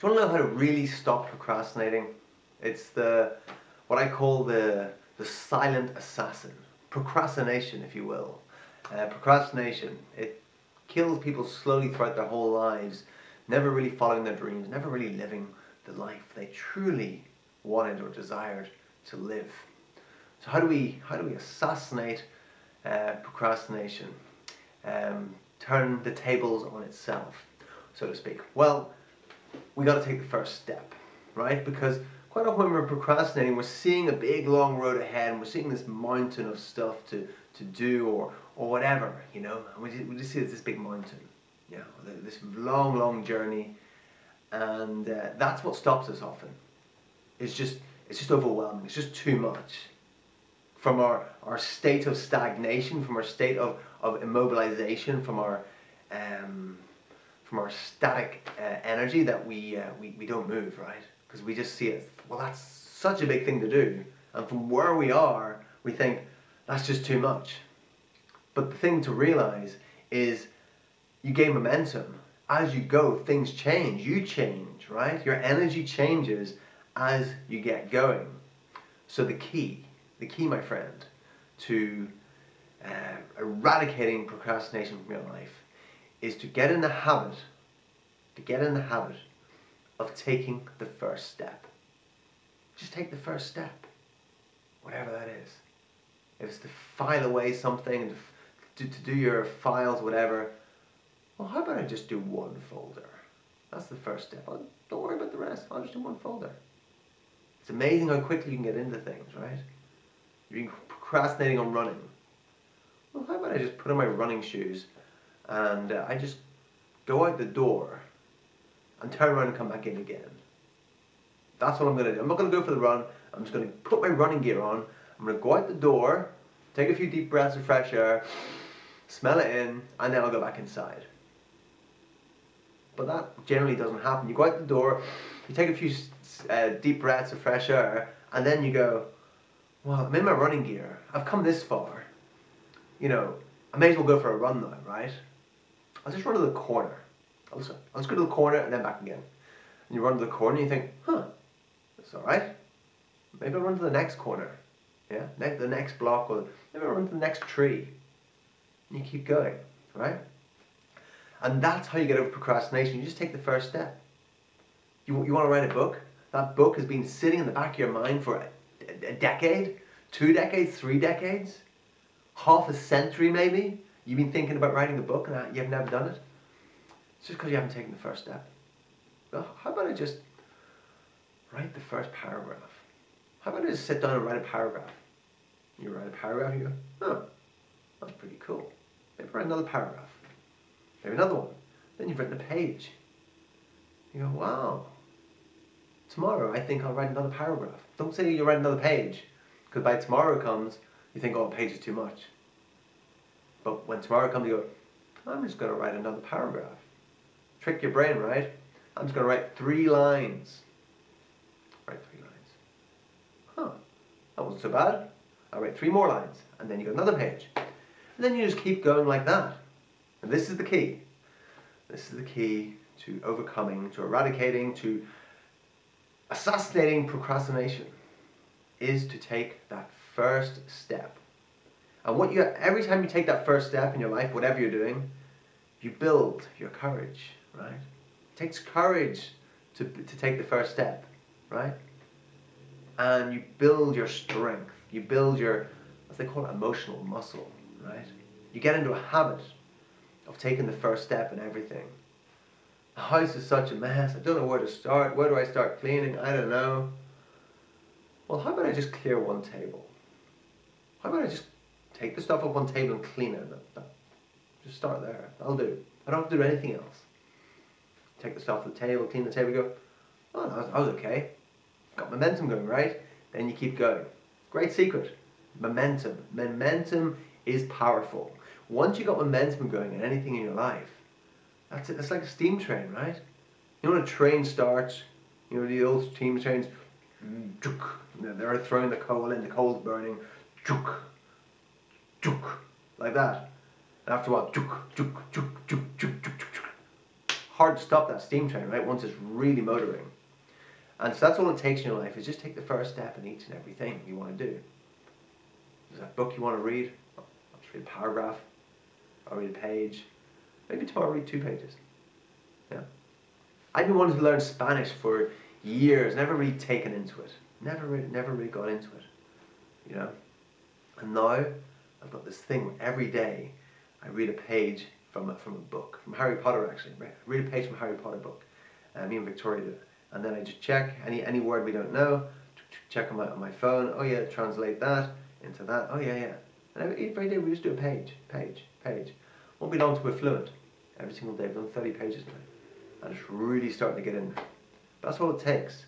Do you want to know how to really stop procrastinating? It's what I call the silent assassin. Procrastination, if you will. Procrastination, it kills people slowly throughout their whole lives, never really following their dreams, never really living the life they truly wanted or desired to live. So how do we assassinate procrastination? Turn the tables on itself, so to speak. Well, we got to take the first step, right? Because quite often when we're procrastinating, we're seeing a big long road ahead, and we're seeing this mountain of stuff to do or whatever, you know. And we just see this big mountain, you know, this long journey, and that's what stops us often. It's just overwhelming. It's just too much. From our state of stagnation, from our state of immobilization, from our static energy that we don't move, right? Because we just see it, well, that's such a big thing to do, and from where we are, we think that's just too much. But the thing to realize is you gain momentum. As you go, things change, you change, right? Your energy changes as you get going. So the key, my friend, to eradicating procrastination from your life is to get in the habit of taking the first step. Just take the first step, whatever that is. If it's to file away something, to do your files, whatever, well, how about I just do one folder? That's the first step. Don't worry about the rest. I'll just do one folder. It's amazing how quickly you can get into things, right? You're procrastinating on running. Well, how about I just put on my running shoes and I just go out the door and turn around and come back in again. That's what I'm going to do. I'm not going to go for the run. I'm just going to put my running gear on. I'm going to go out the door, take a few deep breaths of fresh air, smell it in, and then I'll go back inside. But that generally doesn't happen. You go out the door, you take a few deep breaths of fresh air, and then you go, well, I'm in my running gear. I've come this far. You know, I may as well go for a run now, right? I'll just run to the corner. I'll just go to the corner and then back again. And you run to the corner and you think, that's alright. Maybe I'll run to the next corner. Yeah, the next block, or maybe I'll run to the next tree. And you keep going, right? And that's how you get over procrastination. You just take the first step. You want to write a book? That book has been sitting in the back of your mind for a decade, 2 decades, 3 decades, half a century maybe. You've been thinking about writing a book and you've never done it. It's just because you haven't taken the first step. Well, how about I just write the first paragraph? How about I just sit down and write a paragraph? You write a paragraph and you go, oh, that's pretty cool. Maybe write another paragraph. Maybe another one. Then you've written a page. You go, wow. Tomorrow I think I'll write another paragraph. Don't say you'll write another page, because by tomorrow comes, you think, oh, a page is too much. But when tomorrow comes, you go, I'm just going to write another paragraph. Trick your brain, right? I'm just going to write 3 lines. Write 3 lines. Huh, that wasn't so bad. I'll write 3 more lines. And then you got another page. And then you just keep going like that. And this is the key. This is the key to overcoming, to eradicating, to assassinating procrastination, is to take that first step. And every time you take that first step in your life, whatever you're doing, you build your courage, right? It takes courage to take the first step, right? And you build your strength. You build your, as they call it, emotional muscle, right? You get into a habit of taking the first step in everything. The house is such a mess. I don't know where to start. Where do I start cleaning? I don't know. Well, how about I just clear one table? How about I just take the stuff off one table and clean it? Just start there. That'll do. I don't have to do anything else. Take the stuff off the table, clean the table, go, oh, that was okay. Got momentum going, right? Then you keep going. Great secret. Momentum. Momentum is powerful. Once you got momentum going in anything in your life, that's it. It's like a steam train, right? You know when a train starts, you know the old steam trains, they're throwing the coal in, the coal's burning, like that. And after a while, hard to stop that steam train, right? Once it's really motoring. And so that's all it takes in your life, is just take the first step in each and everything you want to do. There's a book you want to read. I'll just read a paragraph. I'll read a page. Maybe tomorrow I'll read 2 pages. Yeah. I've been wanting to learn Spanish for years, never really taken into it. Never really got into it. You know? And now I've got this thing where every day I read a page from a book, from Harry Potter actually. I read a page from a Harry Potter book. Me and Victoria did it. And then I just check any word we don't know, check on my phone. Oh yeah, translate that into that. Oh yeah. And every day we just do a page. Won't be long till we're fluent. Every single day, we've done 30 pages now. And it's really starting to get in there. That's all it takes.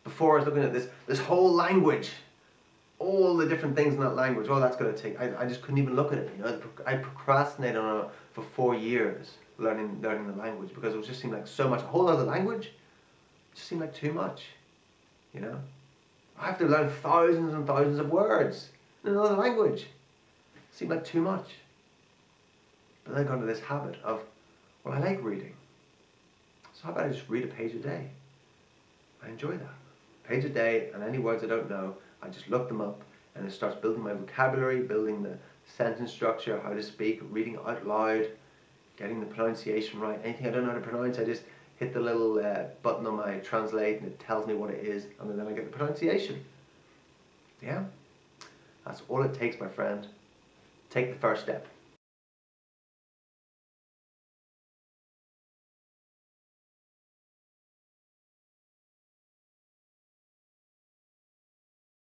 Before I was looking at this whole language, all the different things in that language, all that's going to take. I just couldn't even look at it. You know, I procrastinated on it for 4 years learning the language, because it just seemed like so much. A whole other language just seemed like too much. You know, I have to learn thousands and thousands of words in another language. It seemed like too much. But then I got into this habit of, well, I like reading, so how about I just read a page a day? I enjoy that. Page a day, and any words I don't know, I just look them up, and it starts building my vocabulary, building the sentence structure, how to speak, reading out loud, getting the pronunciation right. Anything I don't know how to pronounce, I just hit the little button on my translate, and it tells me what it is, and then I get the pronunciation. Yeah? That's all it takes, my friend. Take the first step.